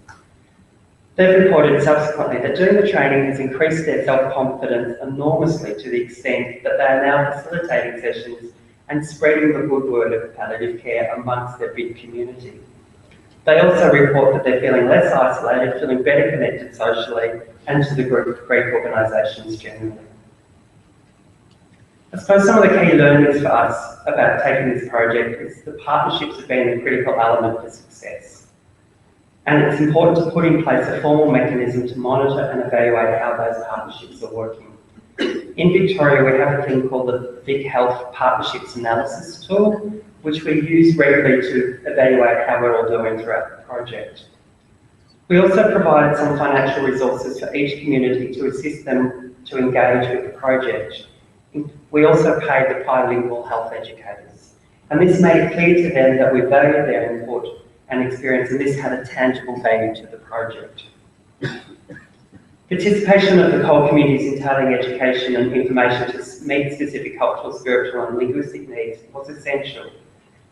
They've reported subsequently that doing the training has increased their self-confidence enormously, to the extent that they are now facilitating sessions and spreading the good word of palliative care amongst their big community. They also report that they're feeling less isolated, feeling better connected socially, and to the Greek organisations generally. I suppose some of the key learnings for us about taking this project is that partnerships have been a critical element for success. And it's important to put in place a formal mechanism to monitor and evaluate how those partnerships are working. In Victoria, we have a thing called the Vic Health Partnerships Analysis Tool, which we use regularly to evaluate how we're all doing throughout the project. We also provided some financial resources for each community to assist them to engage with the project. We also paid the bilingual health educators, and this made it clear to them that we value their input and experience, and this had a tangible value to the project. Participation of the whole communities in tailoring education and information to meet specific cultural, spiritual and linguistic needs was essential.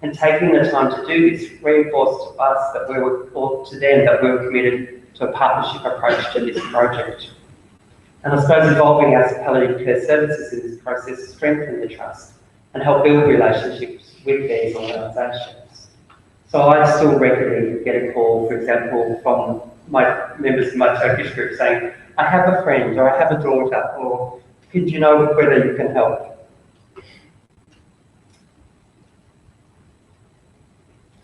And taking the time to do this reinforced to us that we were, or to them, that we were committed to a partnership approach to this project. And I suppose involving us palliative care services in this process strengthened the trust and helped build relationships with these organisations. So I still regularly get a call, for example, from my members of my Turkish group saying, I have a friend, or I have a daughter, or could you know whether you can help?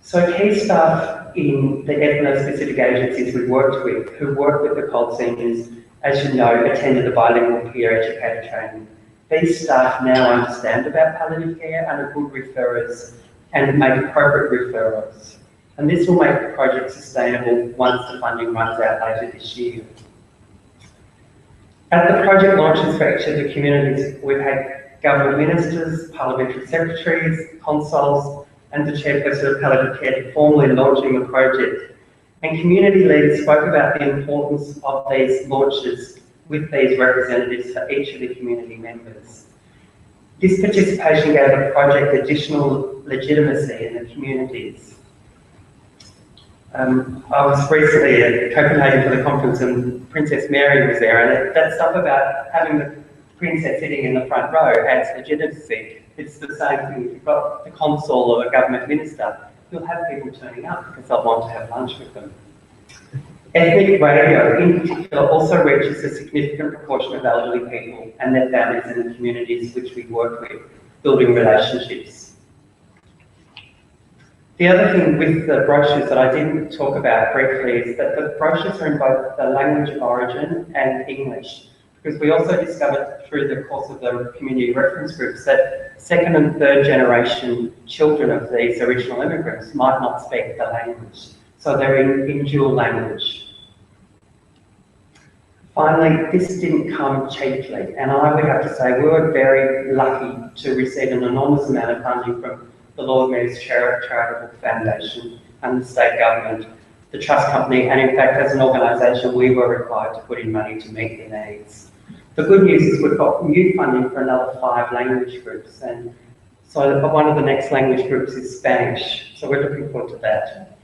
So key staff in the ethno-specific agencies we worked with, who work with the COLD seniors, as you know, attended the bilingual peer educator training. These staff now understand about palliative care and are good referrers and make appropriate referrals. And this will make the project sustainable once the funding runs out later this year. At the project launches for each of the communities, we've had government ministers, parliamentary secretaries, consuls, and the chairperson of Palliative Care formally launching the project. And community leaders spoke about the importance of these launches with these representatives for each of the community members. This participation gave the project additional legitimacy in the communities. I was recently at Copenhagen for the conference and Princess Mary was there, and that stuff about having the princess sitting in the front row adds legitimacy. It's the same thing if you've got the consul or a government minister, you'll have people turning up because they'll want to have lunch with them. Ethnic radio in particular also reaches a significant proportion of elderly people and their families in the communities which we work with, building relationships. The other thing with the brochures that I didn't talk about briefly is that the brochures are in both the language of origin and English, because we also discovered through the course of the community reference groups that second and third generation children of these original immigrants might not speak the language, so they're in dual language. Finally, this didn't come cheaply, and I would have to say we were very lucky to receive an enormous amount of funding from the Lord Mayor's Charitable Foundation and the state government, the trust company, and in fact as an organisation we were required to put in money to meet the needs. The good news is we've got new funding for another 5 language groups, and so one of the next language groups is Spanish, so we're looking forward to that.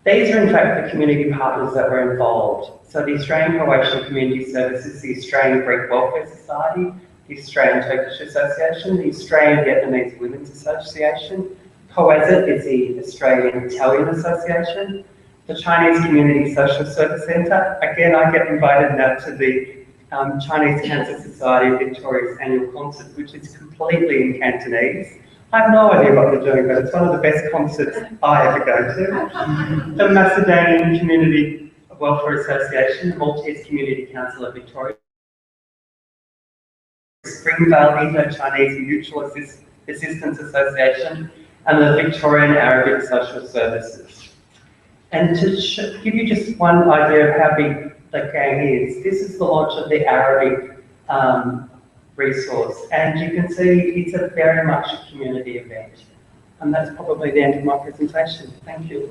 These are in fact the community partners that were involved. So the Australian Croatian Community Services, the Australian Greek Welfare Society, the Australian Turkish Association, the Australian Vietnamese Women's Association, COASIT is the Australian Italian Association, the Chinese Community Social Service Centre. Again, I get invited now to the Chinese Cancer Society of Victoria's annual concert, which is completely in Cantonese. I have no idea what they're doing, but it's one of the best concerts I ever go to. The Macedonian Community Welfare Association, the Maltese Community Council of Victoria, Springvale Indo-Chinese Mutual Assistance Association, and the Victorian Arabic Social Services. And to give you just one idea of how big the gang is, this is the launch of the Arabic resource, and you can see it's a very much a community event. And that's probably the end of my presentation. Thank you.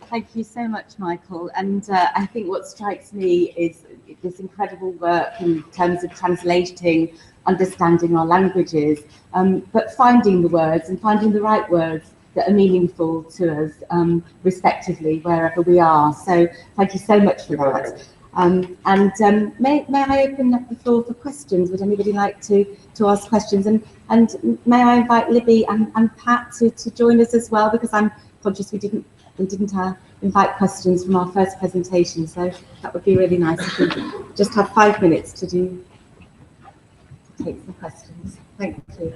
Thank you so much, Michael. And I think what strikes me is this incredible work in terms of translating, understanding our languages, but finding the words and finding the right words that are meaningful to us, respectively, wherever we are. So thank you so much for that. May I open up the floor for questions? Would anybody like to ask questions? And may I invite Libby and Pat to join us as well, because I'm conscious we didn't invite questions from our first presentation, so that would be really nice if we just have 5 minutes to take some questions. Thank you.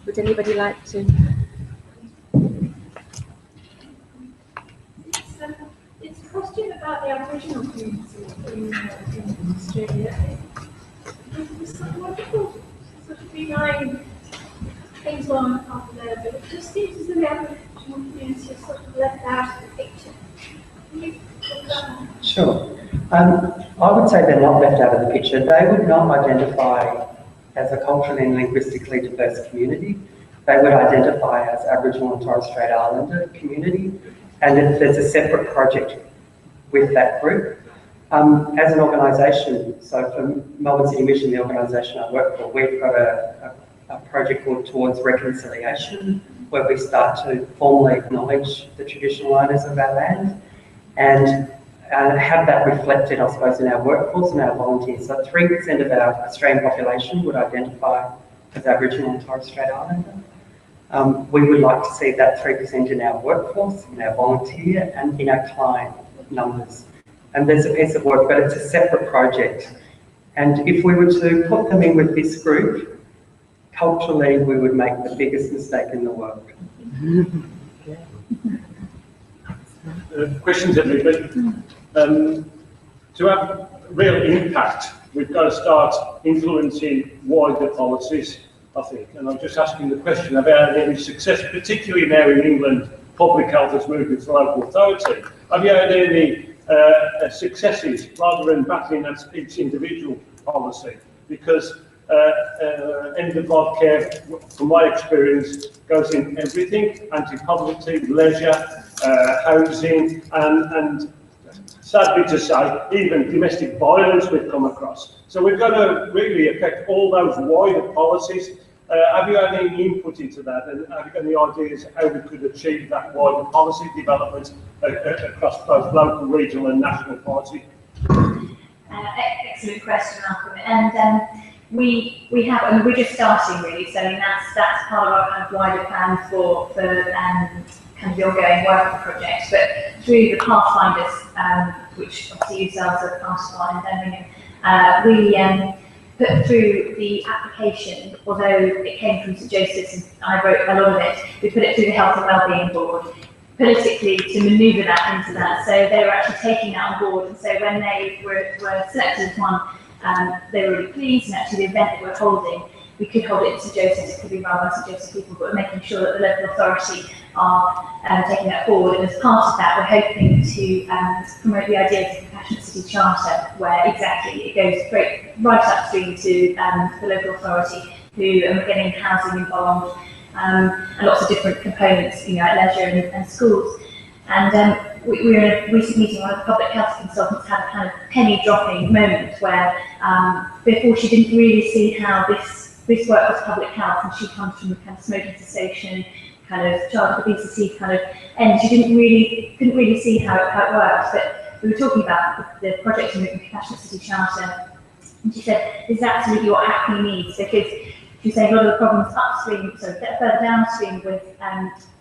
Would anybody like to? It's a question about the Aboriginal community in Australia. It's wonderful sort of benign things on there, but it just seems as though the Aboriginal community is sort of left out of the picture. Can you talk about that? Sure. I would say they're not left out of the picture. They would not identify as a culturally and linguistically diverse community. They would identify as Aboriginal and Torres Strait Islander community, and there's a separate project with that group. As an organisation, so for Melbourne City Mission, the organisation I work for, we've got a project called Towards Reconciliation, where we start to formally acknowledge the traditional owners of our land and have that reflected, I suppose, in our workforce and our volunteers. So 3% of our Australian population would identify as Aboriginal and Torres Strait Islander. We would like to see that 3% in our workforce, in our volunteer and in our client numbers. And there's a piece of work, but it's a separate project. And if we were to put them in with this group, culturally, we would make the biggest mistake in the world. Questions, everybody? To have real impact, we've got to start influencing wider policies, I think. And I'm just asking the question about any success, particularly now in England, public health has moved into local authority. Have you had any successes rather than battling at each individual policy? Because end-of-life care, from my experience, goes in everything: anti-poverty, leisure, housing, and sadly to say, even domestic violence we've come across. So we've got to really affect all those wider policies. Have you had any input into that, and have you got any ideas how we could achieve that wider policy development across both local, regional and national policy? Excellent question, Malcolm. And we have, I mean, we're just starting really, so I mean, that's part of our kind of wider plan for kind of the ongoing work of the project. But through the Pathfinders, which obviously yourselves are part of our endeavouring, we put through the application, although it came from St Joseph's and I wrote a lot of it, we put it through the Health and Wellbeing Board politically to manoeuvre that into that. So they were actually taking that on board, and so when they were selected as one, they were really pleased, and actually the event that we're holding, we could hold it in St Joseph's, it could be run by St Joseph's people, but we're making sure that the local authority are taking that forward. And as part of that, we're hoping to promote the idea of the Compassionate City Charter, where exactly it goes right upstream to the local authority, who are getting housing involved, and lots of different components, you know, at leisure and schools. And we were in a recent meeting, one of the public health consultants had a kind of penny dropping moment where before she didn't really see how this work was public health, and she comes from the kind of smoking cessation, kind of childhood obesity kind of end. She couldn't really see how it works, but we were talking about the project in the Compassionate City Charter, and she said this is absolutely what Hackney needs, because she's saying a lot of the problems upstream, so further downstream with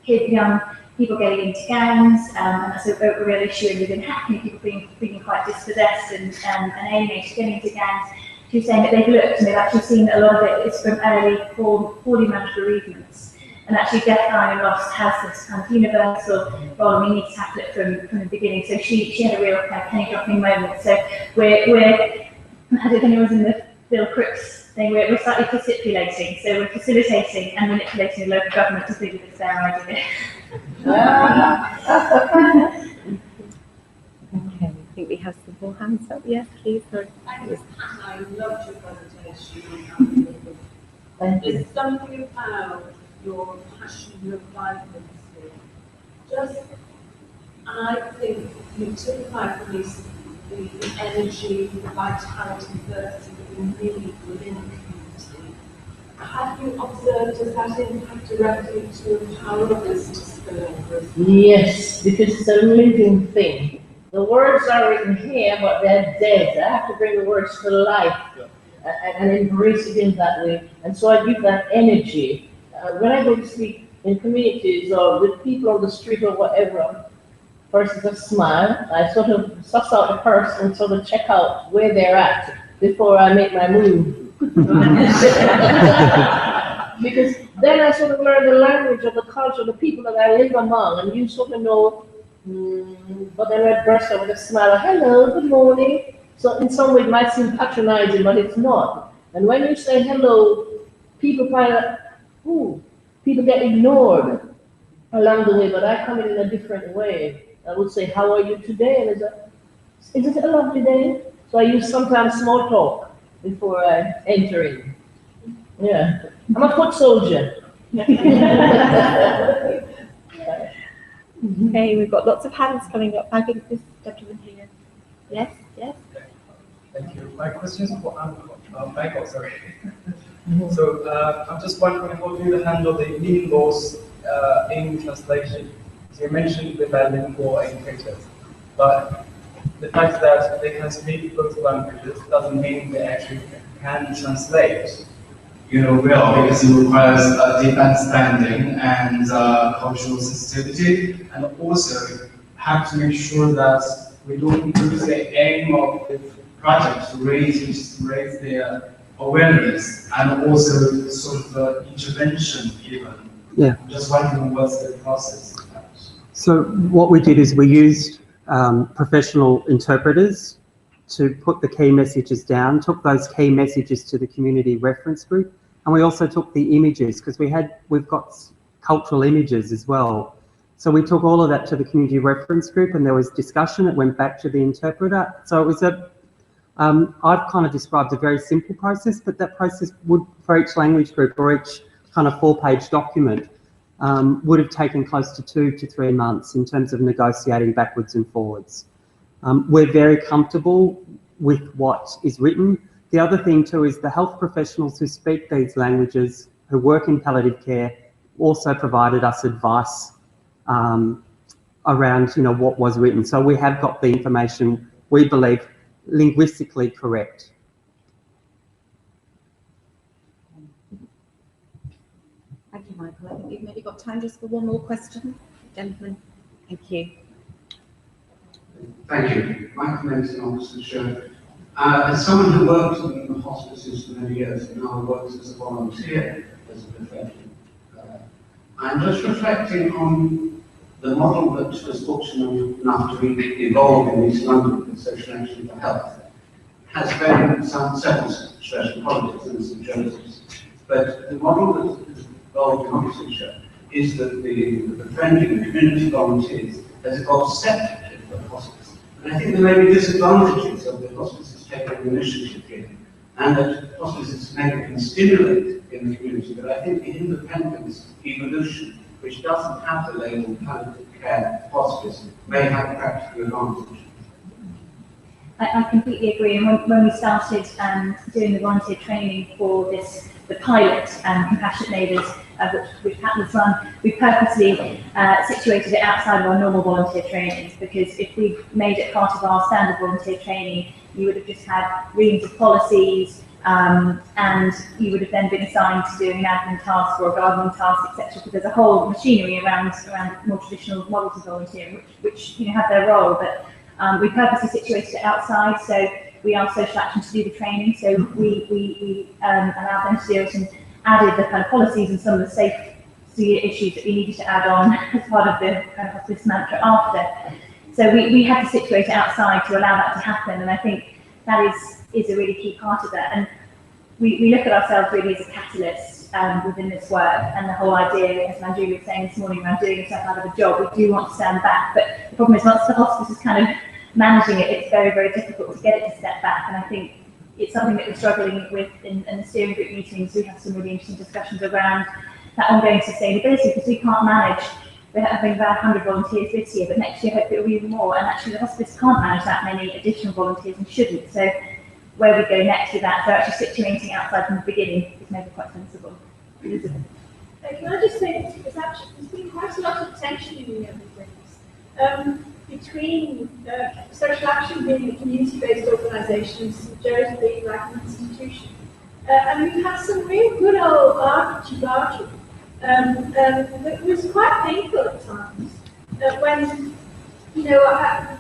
young people getting into gangs, and that's a real issue within Hackney, people being quite dispossessed and alienated, getting into gangs. She's saying that they've looked and they've actually seen that a lot of it is from early, poorly managed bereavements. And actually Death, Dying and Loss has this kind of universal role, and we need to tackle it from the beginning. So she had a real kind of penny dropping moment. So we're I don't know if anyone's in the Bill Crooks thing, we're slightly precipitating. So we're facilitating and manipulating the local government to think that it's their idea. Okay, I think we have some more hands up. Yes, please. Sorry. I loved your presentation. There's something about your passion, your vibrancy. I think you typify for me the energy, the vitality, that we need within the community. Have you observed, does that impact directly to empower others to spill over? Yes, because it's a living thing. The words are written here, but they're dead. I have to bring the words to life and embrace it in that way. And so I give that energy. When I go to speak in communities or with people on the street or whatever, first is a smile. I sort of suss out the person and sort of check out where they're at before I make my move. Because then I sort of learn the language of the culture of the people that I live among, and you sort of know, but then I brush over with a smile, hello, good morning. So in some way it might seem patronizing, but it's not. And when you say hello, people find out, people get ignored along the way, but I come in a different way. I would say, how are you today? And is it a lovely day? So I use sometimes small talk before I enter in. Yeah, I'm a foot soldier. Okay, we've got lots of hands coming up. I think this gentleman here. Yes, yes. Thank you. My question is for Michael, sorry. So I'm just wondering, how do you handle the meaning loss in translation? So you mentioned the bilingual educators, but the fact that they can speak both languages doesn't mean they actually can translate. You know, well, because it requires a deep understanding and cultural sensitivity, and also have to make sure that we don't lose the aim of the project to raise their awareness and also sort of intervention even. Yeah. I'm just wondering what's the process. So what we did is we used professional interpreters to put the key messages down, took those key messages to the community reference group, and we also took the images, because we've got cultural images as well. So we took all of that to the community reference group, and there was discussion. It went back to the interpreter. So it was I've kind of described a very simple process, but that process would, for each language group or each kind of 4-page document, would have taken close to 2 to 3 months in terms of negotiating backwards and forwards. We're very comfortable with what is written. The other thing too is the health professionals who speak these languages, who work in palliative care, also provided us advice around, what was written. So we have got the information, we believe, linguistically correct. Thank you, Michael. I think we've maybe got time just for one more question. Gentlemen, thank you. Thank you. Michael Mason, Oxfordshire. As someone who worked in the hospices for many years and now works as a volunteer as a profession, I'm just reflecting on the model that was fortunate enough to evolve in East London with Social Action for Health. Has several special qualities in St Joseph's, but the model that has evolved in Oxfordshire is that the friendly and community volunteers has evolved separately from the hospice. And I think there may be disadvantages of the hospices taking the initiative here, and that hospices maybe can stimulate in the community, but I think the independence evolution, which doesn't have the label palliative care hospice, may have a practical advantage. I completely agree. And when we started doing the volunteer training for the pilot Compassionate Neighbours, which Pat was run, we purposely situated it outside of our normal volunteer trainings, because if we made it part of our standard volunteer training, you would have just had reams of policies, and you would have then been assigned to doing an admin task or a gardening task, etc. Because there's a whole machinery around more traditional models of volunteering, which have their role, but we purposely situated it outside, so we asked Social Action to do the training, so we allowed them to do it and added the kind of policies and some of the safety issues that we needed to add on as part of the kind of hospice mantra after. So we had to situate it outside to allow that to happen, and I think that is a really key part of that. And we look at ourselves really as a catalyst within this work, and the whole idea, as Manju was saying this morning, around doing yourself out of a job, we do want to stand back, but the problem is once the hospice is kind of managing it, it's very, very difficult to get it to step back, and I think it's something that we're struggling with in the steering group meetings. We have some really interesting discussions around that ongoing sustainability, because we can't manage. We're having about 100 volunteers this year, but next year hopefully it'll be even more, and actually the hospice can't manage that many additional volunteers and shouldn't. So where we go next with that, so actually situating outside from the beginning is maybe quite sensible. Can I just say, there's been quite a lot of tension in the other things. Between Social Action being a community-based organisation and St Joe's being like an institution. And we've had some real good old argy-bargy that was quite painful at times. When,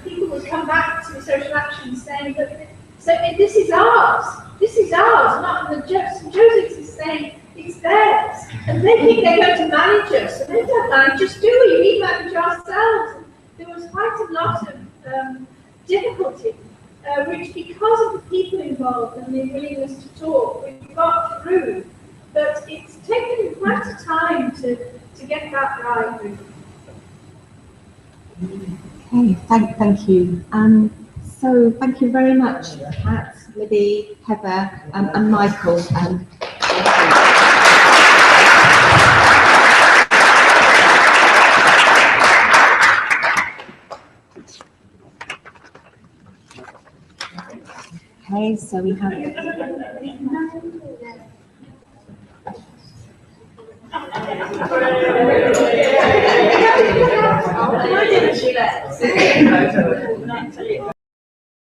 people would come back to Social Action saying that this is ours, not the St Joseph's is saying it's theirs. And they think they're going to manage us, and they don't manage us, do we? We manage ourselves. There was quite a lot of difficulty, which because of the people involved and the willingness to talk, we got through. But it's taken quite a time to get that right. Okay, thank you. So thank you very much, Pat, Libby, Heather, and Michael. so we have.